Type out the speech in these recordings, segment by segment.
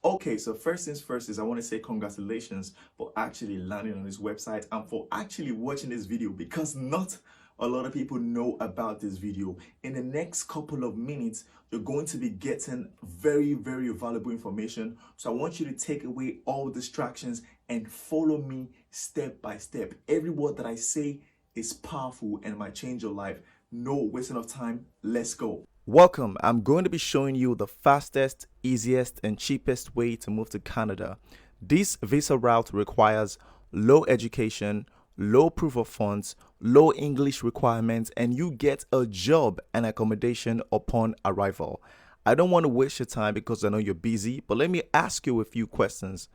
Okay, so first things first is I want to say congratulations for actually landing on this website and for actually watching this video because not a lot of people know about this video. In the next couple of minutes, you're going to be getting very, very valuable information. So I want you to take away all distractions and follow me step by step. Every word that I say is powerful and might change your life. No wasting of time. Let's go. Welcome. I'm going to be showing you the fastest, easiest, and cheapest way to move to Canada. This visa route requires low education, low proof of funds, low English requirements, and you get a job and accommodation upon arrival. I don't want to waste your time because I know you're busy, but let me ask you a few questions.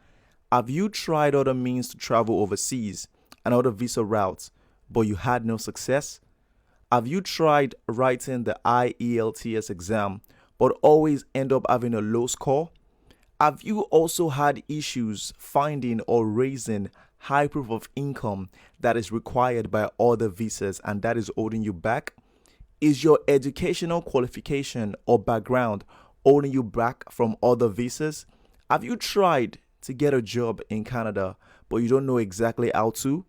Have you tried other means to travel overseas and other visa routes, but you had no success? Have you tried writing the IELTS exam but always end up having a low score? Have you also had issues finding or raising high proof of income that is required by other visas and that is holding you back? Is your educational qualification or background holding you back from other visas? Have you tried to get a job in Canada but you don't know exactly how to?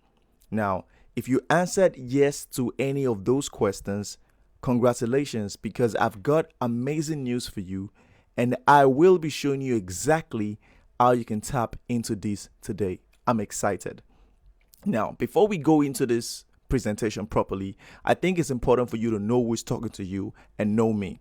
Now, if you answered yes to any of those questions, congratulations because I've got amazing news for you and I will be showing you exactly how you can tap into this today. I'm excited. Now, before we go into this presentation properly, I think it's important for you to know who's talking to you and know me.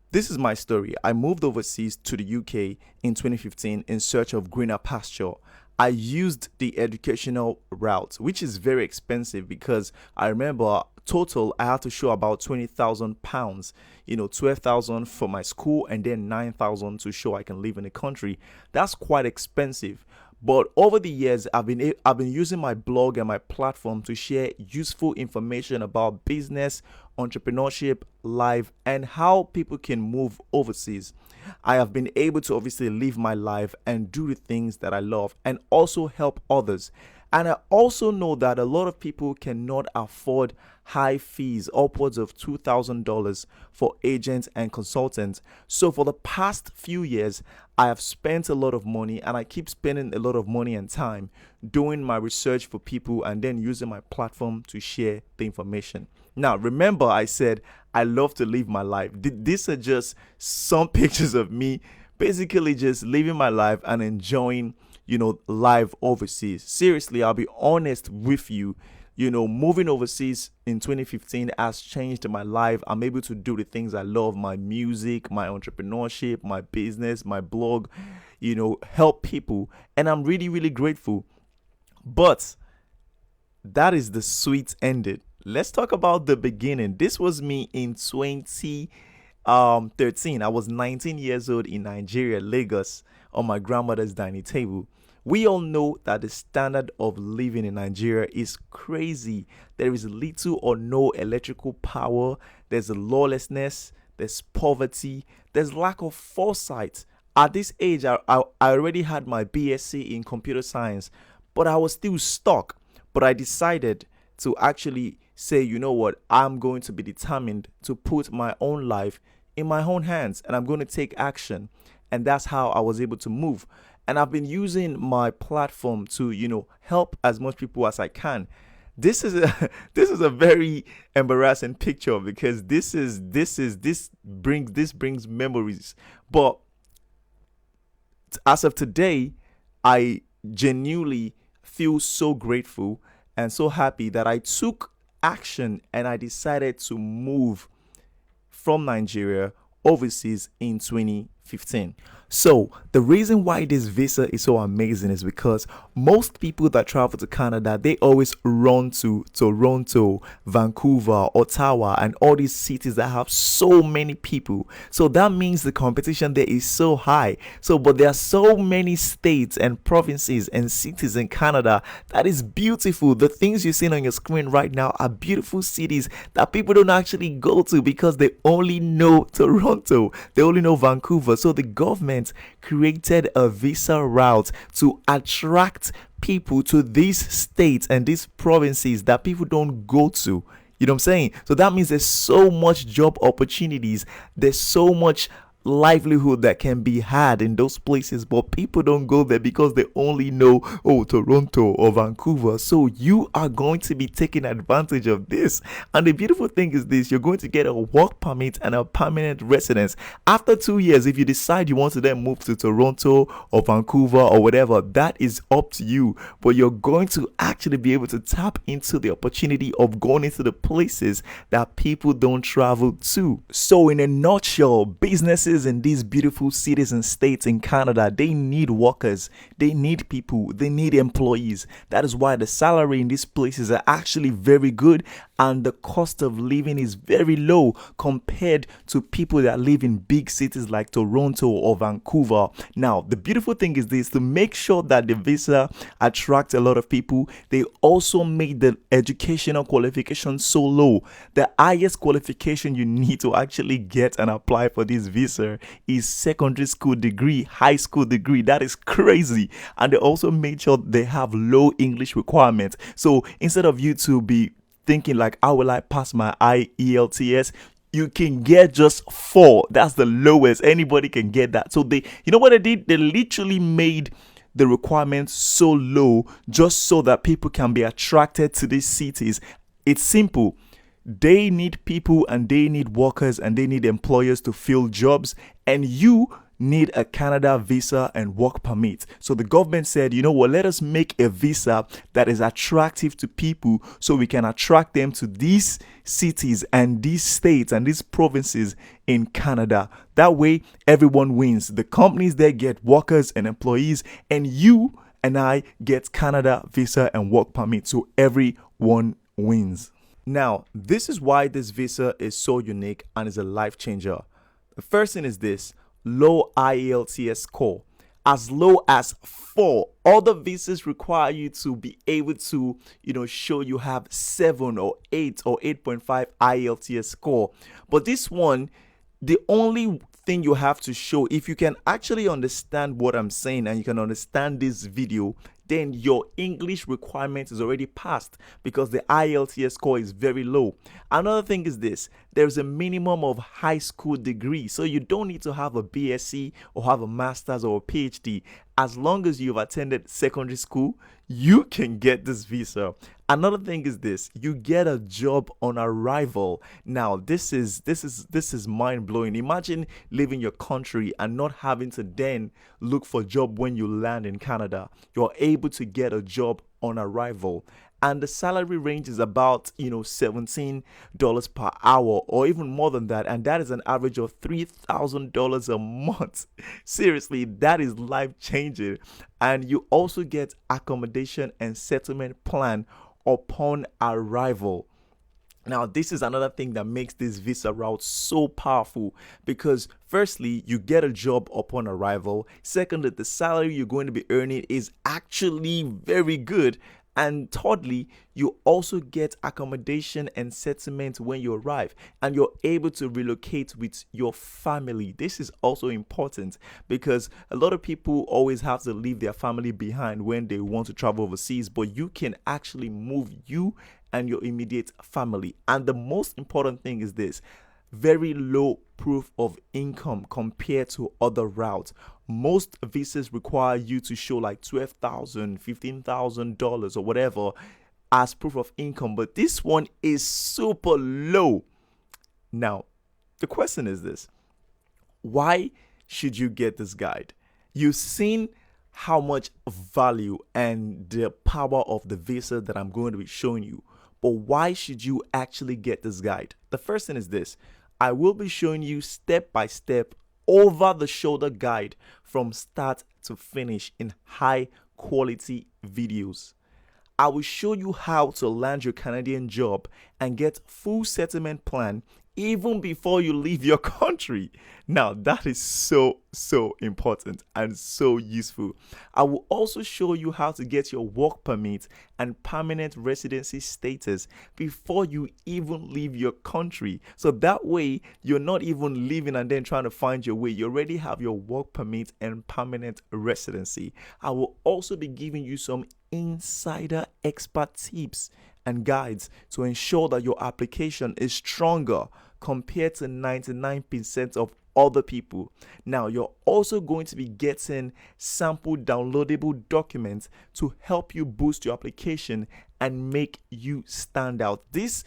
This is my story. I moved overseas to the UK in 2015 in search of greener pasture. I used the educational route, which is very expensive because I remember total I had to show about £20,000, 12,000 for my school and then 9,000 to show I can live in the country. That's quite expensive. But over the years, I've been using my blog and my platform to share useful information about business, entrepreneurship, life, and how people can move overseas. I have been able to obviously live my life and do the things that I love and also help others. And I also know that a lot of people cannot afford high fees, upwards of $2,000 for agents and consultants. So for the past few years, I have spent a lot of money and I keep spending a lot of money and time doing my research for people and then using my platform to share the information. Now, remember, I said I love to live my life. These are just some pictures of me basically just living my life and enjoying live overseas. Seriously, I'll be honest with you. Moving overseas in 2015 has changed my life. I'm able to do the things I love, my music, my entrepreneurship, my business, my blog, help people. And I'm really, really grateful. But that is the sweet ending. Let's talk about the beginning. This was me in 2013. I was 19 years old in Nigeria, Lagos, on my grandmother's dining table. We all know that the standard of living in Nigeria is crazy. There is little or no electrical power. There's lawlessness. There's poverty. There's lack of foresight. At this age, I already had my BSc in computer science, but I was still stuck. But I decided to actually say, you know what, I'm going to be determined to put my own life in my own hands and I'm going to take action. And that's how I was able to move. And I've been using my platform to, help as much people as I can. This is a this is a very embarrassing picture because this brings memories. But as of today, I genuinely feel so grateful and so happy that I took action and I decided to move from Nigeria overseas in 2015. So the reason why this visa is so amazing is because most people that travel to Canada, they always run to Toronto, Vancouver, Ottawa, and all these cities that have so many people. So that means the competition there is so high. But there are so many states and provinces and cities in Canada that is beautiful. The things you're seeing on your screen right now are beautiful cities that people don't actually go to because they only know Toronto, they only know Vancouver. So the government created a visa route to attract people to these states and these provinces that people don't go to. You know what I'm saying? So that means there's so much job opportunities. There's so much livelihood that can be had in those places, but people don't go there because they only know, oh, Toronto or Vancouver. So you are going to be taking advantage of this. And the beautiful thing is this: you're going to get a work permit and a permanent residence. After 2 years, if you decide you want to then move to Toronto or Vancouver or whatever, that is up to you. But you're going to actually be able to tap into the opportunity of going into the places that people don't travel to. So in a nutshell, businesses in these beautiful cities and states in Canada, they need workers, they need people, they need employees. That is why the salary in these places are actually very good, and the cost of living is very low compared to people that live in big cities like Toronto or Vancouver. Now, the beautiful thing is this: to make sure that the visa attracts a lot of people, they also made the educational qualification so low. The highest qualification you need to actually get and apply for this visa is secondary school degree, high school degree. That is crazy. And they also made sure they have low English requirements. So instead of you to be thinking like, how will I pass my IELTS? You can get just 4. That's the lowest. Anybody can get that. So they, you know what they did? They literally made the requirements so low just so that people can be attracted to these cities. It's simple. They need people and they need workers and they need employers to fill jobs, and you need a Canada visa and work permit. So the government said, you know what, let us make a visa that is attractive to people so we can attract them to these cities and these states and these provinces in Canada. That way, everyone wins. The companies there get workers and employees, and you and I get Canada visa and work permit. So everyone wins. Now, this is why this visa is so unique and is a life changer. The first thing is this: low IELTS score. As low as 4. Other visas require you to be able to, show you have 7 or 8 or 8.5 IELTS score. But this one, the only thing you have to show, if you can actually understand what I'm saying and you can understand this video, then your English requirement is already passed because the IELTS score is very low. Another thing is this: there's a minimum of high school degree. So you don't need to have a BSc or have a master's or a PhD. As long as you've attended secondary school, you can get this visa. Another thing is this: you get a job on arrival. Now, this is mind-blowing. Imagine leaving your country and not having to then look for a job when you land in Canada. You're able to get a job on arrival. And the salary range is about, $17 per hour or even more than that. And that is an average of $3,000 a month. Seriously, that is life-changing. And you also get accommodation and settlement plan upon arrival. Now, this is another thing that makes this visa route so powerful because firstly, you get a job upon arrival. Secondly, the salary you're going to be earning is actually very good. And thirdly, you also get accommodation and settlement when you arrive, and you're able to relocate with your family. This is also important because a lot of people always have to leave their family behind when they want to travel overseas, but you can actually move you and your immediate family. And the most important thing is this: very low proof of income compared to other routes. Most visas require you to show like $12,000, $15,000 or whatever as proof of income, but this one is super low. Now, the question is this: why should you get this guide? You've seen how much value and the power of the visa that I'm going to be showing you, but why should you actually get this guide? The first thing is this: I will be showing you step by step, over the shoulder guide from start to finish in high quality videos. I will show you how to land your Canadian job and get full settlement plan even before you leave your country. Now, that is so important and so useful. I will also show you how to get your work permit and permanent residency status before you even leave your country. So that way, you're not even leaving and then trying to find your way. You already have your work permit and permanent residency. I will also be giving you some insider expert tips and guides to ensure that your application is stronger compared to 99% of other people. Now, you're also going to be getting sample downloadable documents to help you boost your application and make you stand out. This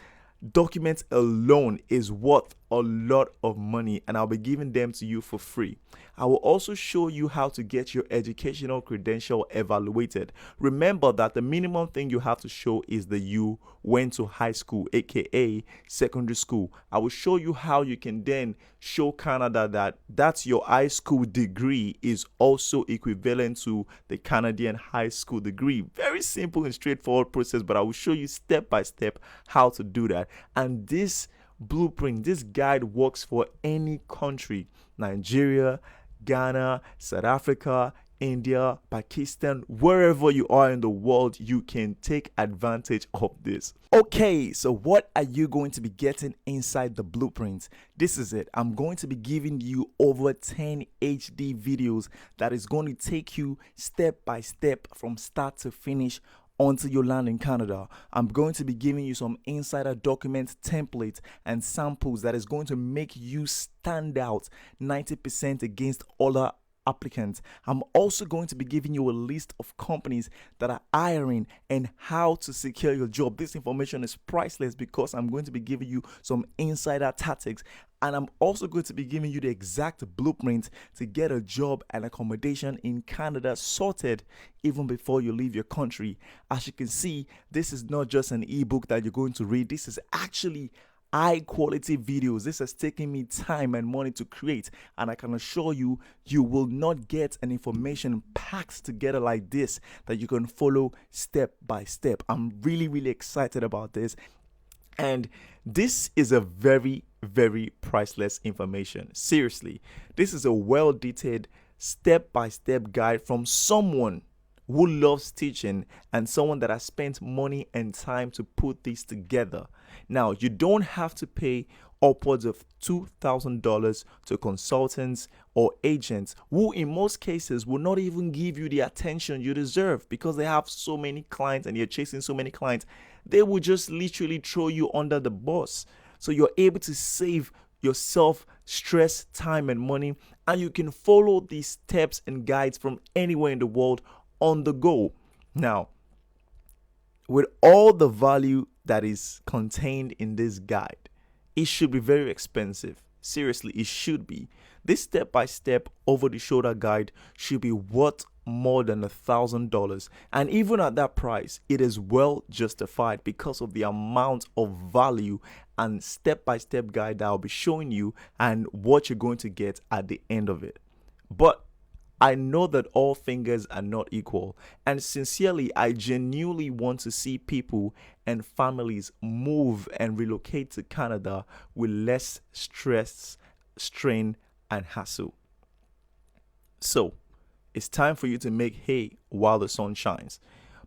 document alone is worth a lot of money, and I'll be giving them to you for free. I will also show you how to get your educational credential evaluated. Remember that the minimum thing you have to show is that you went to high school, aka secondary school. I will show you how you can then show Canada that that's your high school degree is also equivalent to the Canadian high school degree. Very simple and straightforward process, but I will show you step by step how to do that. And this blueprint, this guide works for any country: Nigeria, Ghana, South Africa, India, Pakistan, wherever you are in the world, you can take advantage of this. Okay, so what are you going to be getting inside the blueprint? This is it. I'm going to be giving you over 10 HD videos that is going to take you step by step from start to finish until you land in Canada. I'm going to be giving you some insider document templates and samples that is going to make you stand out 90% against other applicants. I'm also going to be giving you a list of companies that are hiring and how to secure your job. This information is priceless because I'm going to be giving you some insider tactics, and I'm also going to be giving you the exact blueprint to get a job and accommodation in Canada sorted even before you leave your country. As you can see, this is not just an ebook that you're going to read. This is actually high quality videos. This has taken me time and money to create, and I can assure you, you will not get an information packed together like this that you can follow step by step. I'm really excited about this, and this is a very priceless information. Seriously, this is a well detailed step by step guide from someone who loves teaching and someone that has spent money and time to put this together. Now, you don't have to pay upwards of $2,000 to consultants or agents who in most cases will not even give you the attention you deserve because they have so many clients and you're chasing so many clients. They will just literally throw you under the bus. So you're able to save yourself stress, time, and money, and you can follow these steps and guides from anywhere in the world on the go. Now, with all the value that is contained in this guide, it should be very expensive. Seriously, it should be. This step-by-step over-the-shoulder guide should be worth more than $1,000, and even at that price, it is well justified because of the amount of value and step-by-step guide that I'll be showing you and what you're going to get at the end of it. But I know that all fingers are not equal, and sincerely, I genuinely want to see people and families move and relocate to Canada with less stress, strain, and hassle. So, it's time for you to make hay while the sun shines.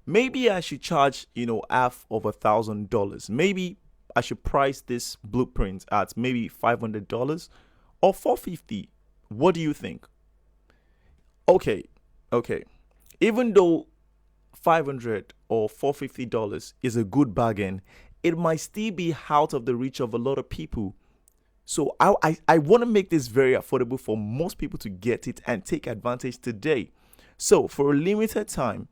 Maybe I should charge, half of $1,000. Maybe I should price this blueprint at maybe $500 or $450. What do you think? Okay. Even though $500 or $450 is a good bargain, it might still be out of the reach of a lot of people. So I want to make this very affordable for most people to get it and take advantage today. So for a limited time,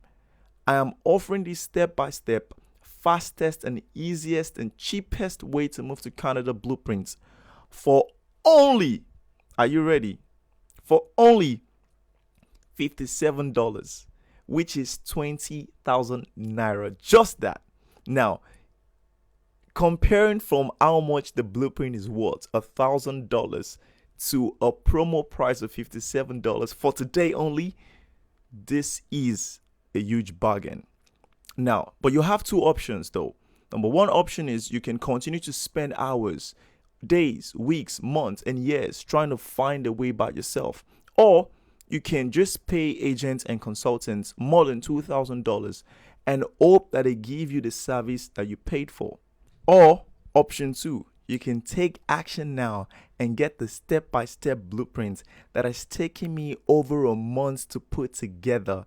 I am offering this step-by-step, fastest and easiest and cheapest way to move to Canada blueprints for only, are you ready? For only $57, which is 20,000 naira. Just that. Now, comparing from how much the blueprint is worth, $1,000, to a promo price of $57 for today only, this is a huge bargain. Now, but you have two options though. Number one option is you can continue to spend hours, days, weeks, months, and years trying to find a way by yourself. Or you can just pay agents and consultants more than $2,000 and hope that they give you the service that you paid for. Or option two, you can take action now and get the step-by-step blueprint that has taken me over a month to put together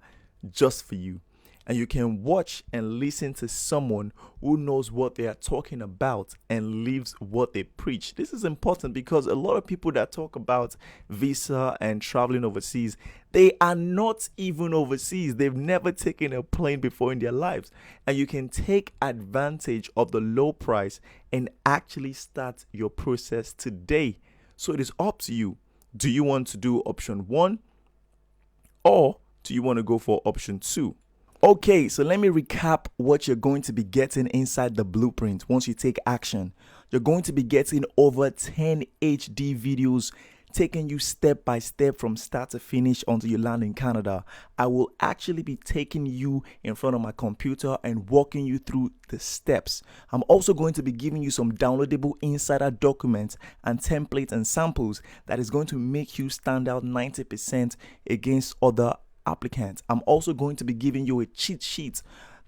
just for you. and you can watch and listen to someone who knows what they are talking about and lives what they preach. This is important because a lot of people that talk about visa and traveling overseas, they are not even overseas. They've never taken a plane before in their lives. And you can take advantage of the low price and actually start your process today. So it is up to you. Do you want to do option 1 or do you want to go for option 2? Okay, so let me recap what you're going to be getting inside the blueprint once you take action. You're going to be getting over 10 HD videos taking you step by step from start to finish until you land in Canada. I will actually be taking you in front of my computer and walking you through the steps. I'm also going to be giving you some downloadable insider documents and templates and samples that is going to make you stand out 90% against other applicants. I'm also going to be giving you a cheat sheet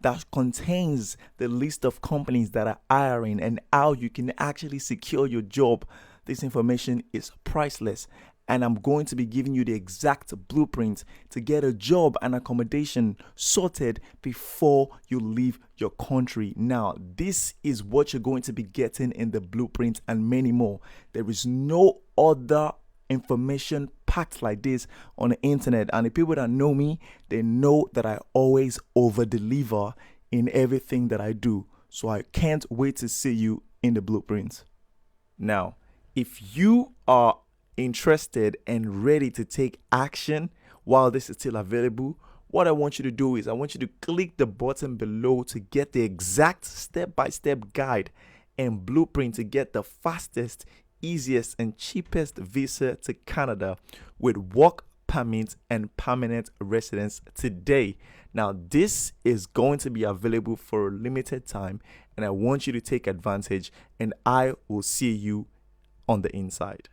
that contains the list of companies that are hiring and how you can actually secure your job. This information is priceless, and I'm going to be giving you the exact blueprint to get a job and accommodation sorted before you leave your country. Now, this is what you're going to be getting in the blueprint and many more. There is no other information packed like this on the internet, and the people that know me, they know that I always over deliver in everything that I do. So I can't wait to see you in the blueprint. Now, if you are interested and ready to take action while this is still available, what I want you to do is I want you to click the button below to get the exact step-by-step guide and blueprint to get the fastest, easiest and cheapest visa to Canada with work permit and permanent residence today. Now, this is going to be available for a limited time, and I want you to take advantage, and I will see you on the inside.